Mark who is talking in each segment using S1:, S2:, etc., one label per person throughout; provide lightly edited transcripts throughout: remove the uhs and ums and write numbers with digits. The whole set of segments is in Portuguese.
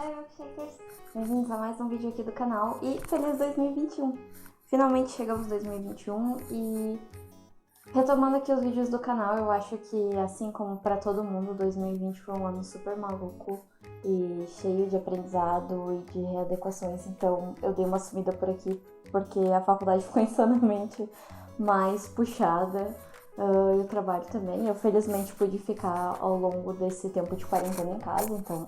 S1: Oi, milkshakers! Bem-vindos a mais um vídeo aqui do canal e feliz 2021! Finalmente chegamos 2021 e retomando aqui os vídeos do canal, eu acho que assim como para todo mundo, 2020 foi um ano super maluco e cheio de aprendizado e de readequações, então eu dei uma sumida por aqui porque a faculdade ficou insanamente mais puxada. E o trabalho também. Eu felizmente pude ficar ao longo desse tempo de quarentena em casa, então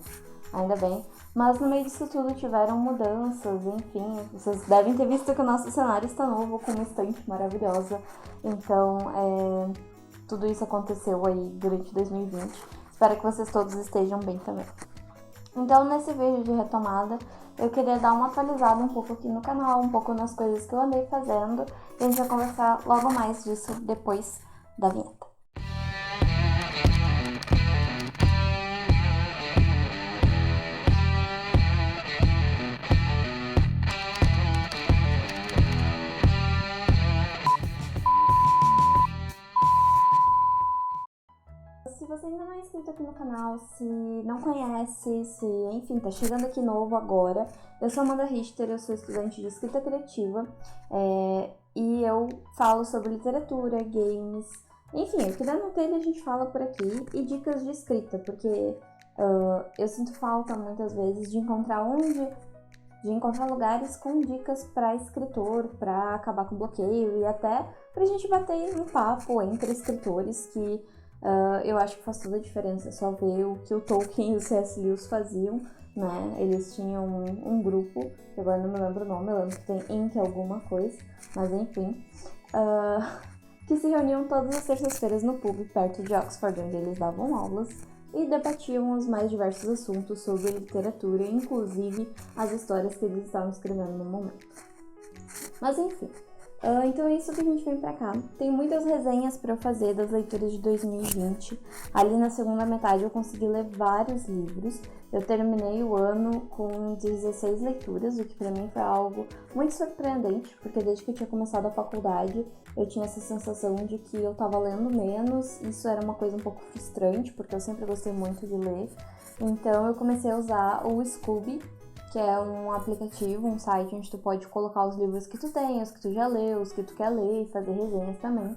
S1: ainda bem. Mas no meio disso tudo tiveram mudanças, enfim. Vocês devem ter visto que o nosso cenário está novo, com uma estante maravilhosa. Então, tudo isso aconteceu aí durante 2020. Espero que vocês todos estejam bem também. Então, nesse vídeo de retomada, eu queria dar uma atualizada um pouco aqui no canal, um pouco nas coisas que eu andei fazendo. E a gente vai conversar logo mais disso depois da vinheta. Se você ainda não é inscrito aqui no canal, se não conhece, se enfim, tá chegando aqui novo agora, eu sou Amanda Richter, eu sou estudante de escrita criativa e eu falo sobre literatura, games, enfim, o que der na telha a gente fala por aqui e dicas de escrita, porque eu sinto falta muitas vezes de encontrar lugares com dicas para escritor, para acabar com bloqueio e até pra gente bater um papo entre escritores que eu acho que faz toda a diferença só ver o que o Tolkien e o C.S. Lewis faziam, né? Eles tinham um grupo, que agora não me lembro o nome, eu lembro que tem Ink alguma coisa, mas enfim, que se reuniam todas as terças-feiras no pub perto de Oxford, onde eles davam aulas e debatiam os mais diversos assuntos sobre literatura, inclusive as histórias que eles estavam escrevendo no momento. Mas enfim, então é isso que a gente vem pra cá. Tem muitas resenhas pra eu fazer das leituras de 2020. Ali na segunda metade eu consegui ler vários livros. Eu terminei o ano com 16 leituras, o que pra mim foi algo muito surpreendente, porque desde que eu tinha começado a faculdade eu tinha essa sensação de que eu tava lendo menos. Isso era uma coisa um pouco frustrante, porque eu sempre gostei muito de ler. Então eu comecei a usar o Scooby, que é um aplicativo, um site onde tu pode colocar os livros que tu tem, os que tu já leu, os que tu quer ler e fazer resenhas também.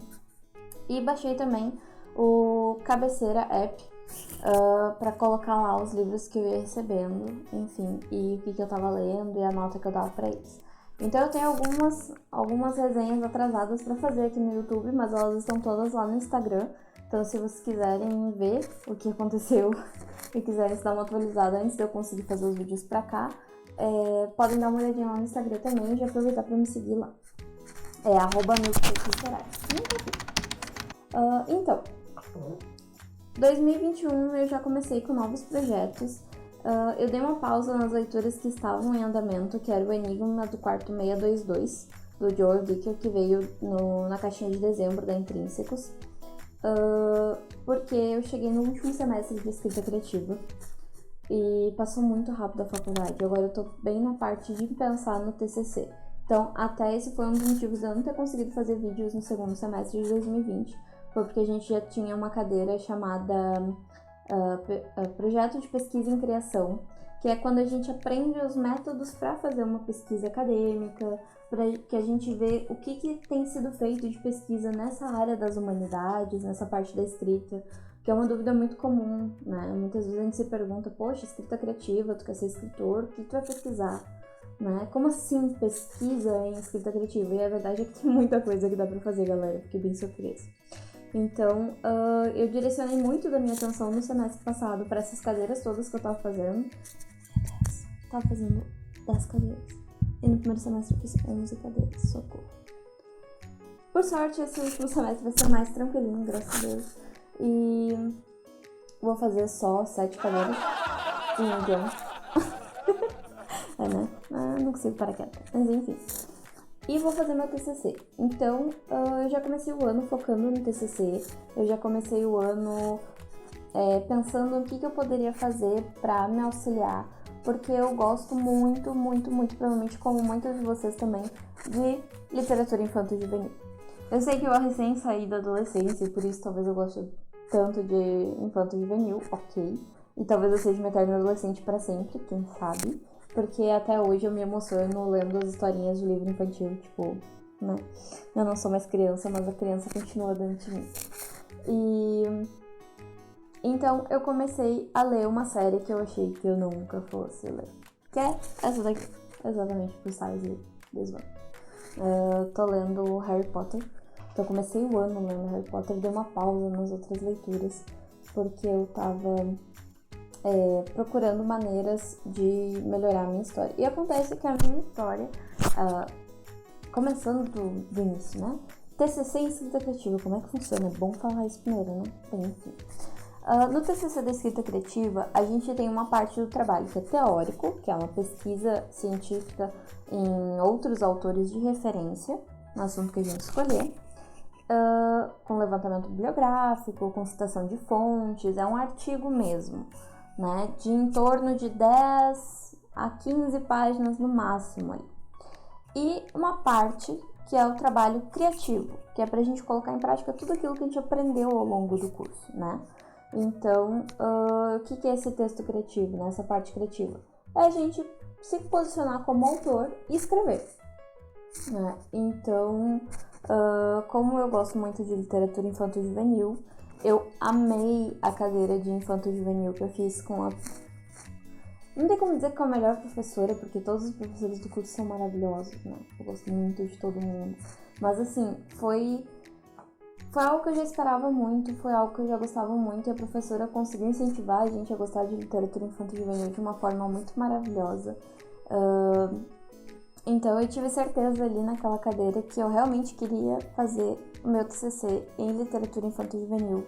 S1: E baixei também o Cabeceira App para colocar lá os livros que eu ia recebendo, enfim, e o que eu tava lendo e a nota que eu dava pra eles. Então eu tenho algumas resenhas atrasadas para fazer aqui no YouTube, mas elas estão todas lá no Instagram. Então se vocês quiserem ver o que aconteceu e quiserem se dar uma atualizada antes de eu conseguir fazer os vídeos pra cá, podem dar uma olhadinha lá no Instagram também e já aproveitar pra me seguir lá. É @milkshakes. Então, 2021 eu já comecei com novos projetos. Eu dei uma pausa nas leituras que estavam em andamento, que era o Enigma do Quarto 622, do Joel Dicker, que veio na caixinha de dezembro da Intrínsecos. Porque eu cheguei no último semestre de escrita criativa e passou muito rápido a faculdade. Agora eu tô bem na parte de pensar no TCC. Então, até esse foi um dos motivos de eu não ter conseguido fazer vídeos no segundo semestre de 2020. Foi porque a gente já tinha uma cadeira chamada Projeto de Pesquisa em Criação, que é quando a gente aprende os métodos para fazer uma pesquisa acadêmica, para que a gente vê o que tem sido feito de pesquisa nessa área das humanidades, nessa parte da escrita, que é uma dúvida muito comum, né? Muitas vezes a gente se pergunta, poxa, escrita criativa, tu quer ser escritor, o que tu vai pesquisar? Né? Como assim pesquisa em escrita criativa? E a verdade é que tem muita coisa que dá pra fazer, galera, fiquei bem surpresa. Então, eu direcionei muito da minha atenção no semestre passado para essas cadeiras todas que eu tava fazendo. Tava fazendo 10 cadeiras. E no primeiro semestre eu fiz 11 cadeiras, socorro. Por sorte, esse último semestre vai ser mais tranquilinho, graças a Deus. E vou fazer só 7 cadeiras. Então, né? Não consigo parar quieta. Mas enfim. E vou fazer meu TCC. Então, eu já comecei o ano focando no TCC. Eu já comecei o ano pensando no que eu poderia fazer para me auxiliar. Porque eu gosto muito, muito, muito, provavelmente como muitos de vocês também, de literatura infanto-juvenil. Eu sei que eu recém saí da adolescência e por isso talvez eu goste tanto de infanto-juvenil, ok. E talvez eu seja uma eterna adolescente pra sempre, quem sabe. Porque até hoje eu me emociono lendo as historinhas de livro infantil, tipo, né? Eu não sou mais criança, mas a criança continua dentro de mim. E então eu comecei a ler uma série que eu achei que eu nunca fosse ler. Que é essa daqui, exatamente por size this one. Tô lendo Harry Potter. Então eu comecei o ano lendo Harry Potter, dei uma pausa nas outras leituras, porque eu tava procurando maneiras de melhorar a minha história. E acontece que a minha história, começando do início, né? TCC em escrita criativa, como é que funciona? É bom falar isso primeiro, né? Bem, enfim. No TCC da escrita criativa, a gente tem uma parte do trabalho que é teórico, que é uma pesquisa científica em outros autores de referência, no assunto que a gente escolher, com levantamento bibliográfico, com citação de fontes, é um artigo mesmo, né, de em torno de 10 a 15 páginas no máximo ali. E uma parte que é o trabalho criativo, que é pra gente colocar em prática tudo aquilo que a gente aprendeu ao longo do curso, né? Então, o que é esse texto criativo, né? Essa parte criativa? É a gente se posicionar como autor e escrever, né? Então, como eu gosto muito de literatura infanto-juvenil, eu amei a cadeira de infanto-juvenil que eu fiz com a... Não tem como dizer que é a melhor professora, porque todos os professores do curso são maravilhosos, né? Eu gosto muito de todo mundo. Mas, assim, foi algo que eu já esperava muito, foi algo que eu já gostava muito, e a professora conseguiu incentivar a gente a gostar de literatura infanto-juvenil de uma forma muito maravilhosa. Então eu tive certeza ali naquela cadeira que eu realmente queria fazer o meu TCC em literatura infanto-juvenil.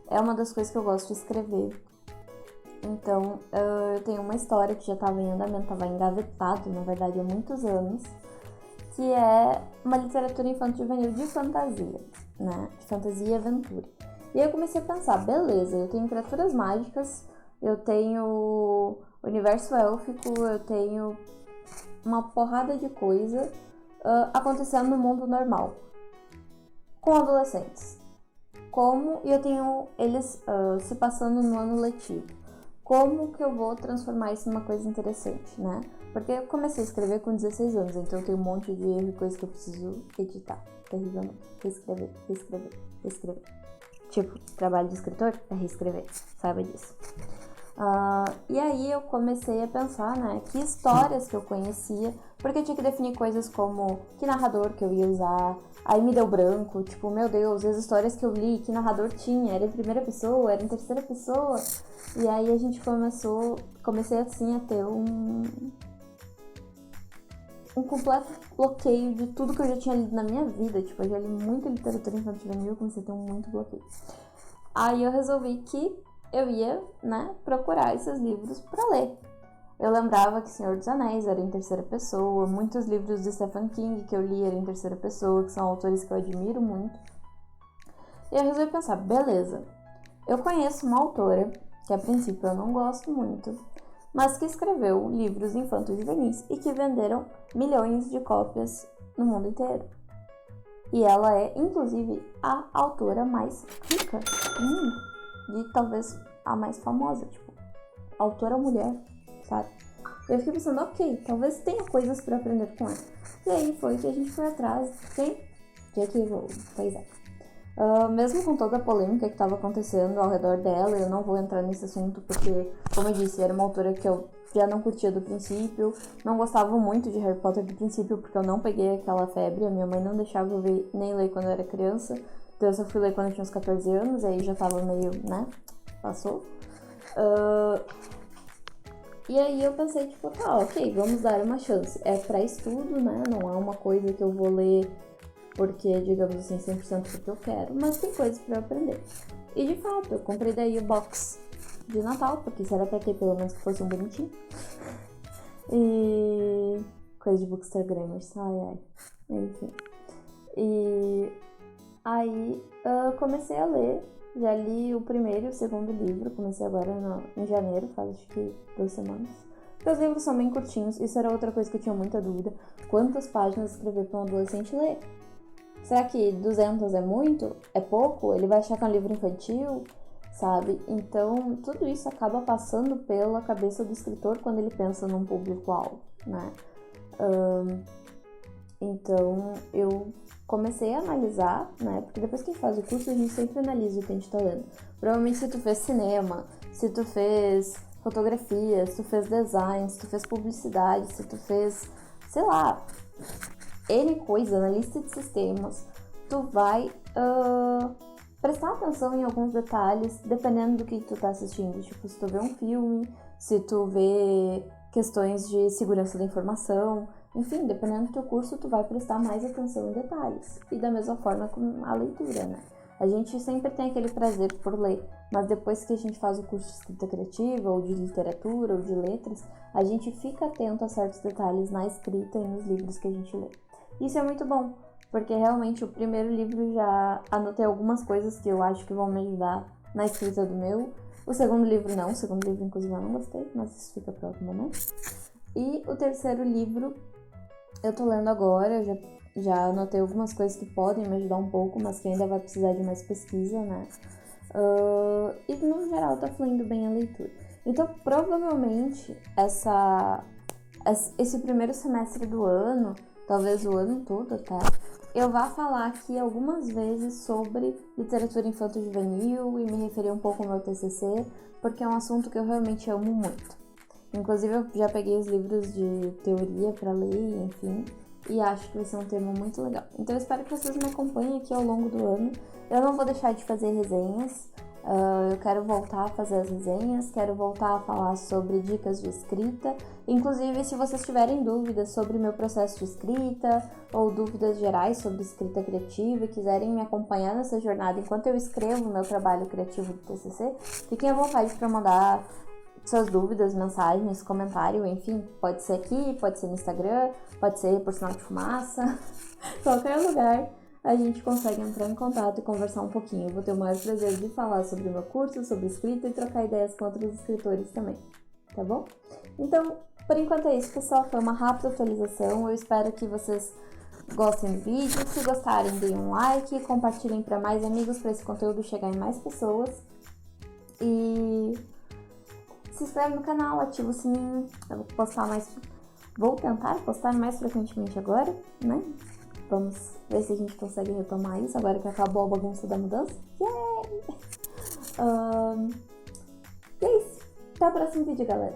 S1: É uma das coisas que eu gosto de escrever. Então eu tenho uma história que já estava em andamento, estava engavetado, na verdade, há muitos anos, que é uma literatura infanto-juvenil de fantasia, né? De fantasia e aventura. E aí eu comecei a pensar, beleza, eu tenho criaturas mágicas, eu tenho universo élfico, eu tenho uma porrada de coisa acontecendo no mundo normal, com adolescentes. E eu tenho eles se passando no ano letivo. Como que eu vou transformar isso numa coisa interessante, né? Porque eu comecei a escrever com 16 anos, então eu tenho um monte de erro e coisa que eu preciso editar, terrivelmente. Reescrever. Tipo, trabalho de escritor é reescrever, saiba disso. E aí eu comecei a pensar, né, que histórias que eu conhecia, porque eu tinha que definir coisas como que narrador que eu ia usar. Aí me deu branco, tipo, meu Deus, as histórias que eu li, que narrador tinha, era em primeira pessoa, era em terceira pessoa. E aí a gente comecei assim a ter um completo bloqueio de tudo que eu já tinha lido na minha vida. Tipo, eu já li muita literatura infantil-juvenil, comecei a ter muito bloqueio. Aí eu resolvi que eu ia, né, procurar esses livros pra ler. Eu lembrava que Senhor dos Anéis era em terceira pessoa, muitos livros de Stephen King que eu li eram em terceira pessoa, que são autores que eu admiro muito. E eu resolvi pensar, beleza, eu conheço uma autora, que a princípio eu não gosto muito, mas que escreveu livros infanto-juvenis e que venderam milhões de cópias no mundo inteiro. E ela é, inclusive, a autora mais rica do mundo. E talvez a mais famosa, tipo, autora mulher, sabe? Eu fiquei pensando, ok, talvez tenha coisas pra aprender com ela. E aí foi que a gente foi atrás de quem? J.K. Rowling, pois é. Mesmo com toda a polêmica que estava acontecendo ao redor dela, eu não vou entrar nesse assunto porque, como eu disse, era uma autora que eu já não curtia do princípio, não gostava muito de Harry Potter do princípio porque eu não peguei aquela febre, a minha mãe não deixava eu ver nem ler quando eu era criança, então eu só fui ler quando eu tinha uns 14 anos, aí já tava meio, né, passou. E aí eu pensei, tipo, tá, ok, vamos dar uma chance. É pra estudo, né, não é uma coisa que eu vou ler porque, digamos assim, 100% porque eu quero, mas tem coisas pra eu aprender. E de fato, eu comprei daí o box de Natal, porque isso era pra ter pelo menos que fosse um bonitinho. E coisa de Bookstore Grammars, ai. Enfim. E aí comecei a ler, já li o primeiro e o segundo livro, comecei agora em janeiro, faz acho que 2 semanas. Porque os livros são bem curtinhos, isso era outra coisa que eu tinha muita dúvida. Quantas páginas escrever pra um adolescente ler? Será que 200 é muito? É pouco? Ele vai achar que é um livro infantil? sabe? Então, tudo isso acaba passando pela cabeça do escritor quando ele pensa num público-alvo, né? Então, eu comecei a analisar, né? Porque depois que a gente faz o curso, a gente sempre analisa o que a gente tá lendo. Provavelmente se tu fez cinema, se tu fez fotografia, se tu fez design, se tu fez publicidade, se tu fez, sei lá, N coisa na lista de sistemas, tu vai prestar atenção em alguns detalhes, dependendo do que tu tá assistindo. Tipo, se tu vê um filme, se tu vê questões de segurança da informação, enfim, dependendo do teu curso, tu vai prestar mais atenção em detalhes. E da mesma forma com a leitura, né? A gente sempre tem aquele prazer por ler, mas depois que a gente faz o curso de escrita criativa, ou de literatura, ou de letras, a gente fica atento a certos detalhes na escrita e nos livros que a gente lê. Isso é muito bom, porque realmente o primeiro livro já anotei algumas coisas que eu acho que vão me ajudar na escrita do meu. O segundo livro não, o segundo livro inclusive eu não gostei, mas isso fica para outro momento. E o terceiro livro eu tô lendo agora, já anotei algumas coisas que podem me ajudar um pouco, mas que ainda vai precisar de mais pesquisa, né? E no geral tá fluindo bem a leitura. Então provavelmente esse primeiro semestre do ano, talvez o ano todo até, eu vá falar aqui algumas vezes sobre literatura infanto-juvenil e me referir um pouco ao meu TCC, porque é um assunto que eu realmente amo muito. Inclusive eu já peguei os livros de teoria para ler, enfim, e acho que vai ser um tema muito legal. Então eu espero que vocês me acompanhem aqui ao longo do ano. Eu não vou deixar de fazer resenhas, eu quero voltar a fazer as resenhas, quero voltar a falar sobre dicas de escrita. Inclusive, se vocês tiverem dúvidas sobre meu processo de escrita ou dúvidas gerais sobre escrita criativa e quiserem me acompanhar nessa jornada enquanto eu escrevo meu trabalho criativo do TCC, fiquem à vontade para mandar suas dúvidas, mensagens, comentário, enfim, pode ser aqui, pode ser no Instagram, pode ser por sinal de fumaça, qualquer lugar a gente consegue entrar em contato e conversar um pouquinho. Eu vou ter o maior prazer de falar sobre o meu curso, sobre escrita e trocar ideias com outros escritores também, tá bom? Então, por enquanto é isso, pessoal, foi uma rápida atualização, eu espero que vocês gostem do vídeo, se gostarem deem um like, compartilhem para mais amigos para esse conteúdo chegar em mais pessoas e se inscreve no canal, ativa o sininho, eu vou tentar postar mais frequentemente agora, né? Vamos ver se a gente consegue retomar isso agora que acabou a bagunça da mudança. Yay! E é isso. Até o próximo vídeo, galera.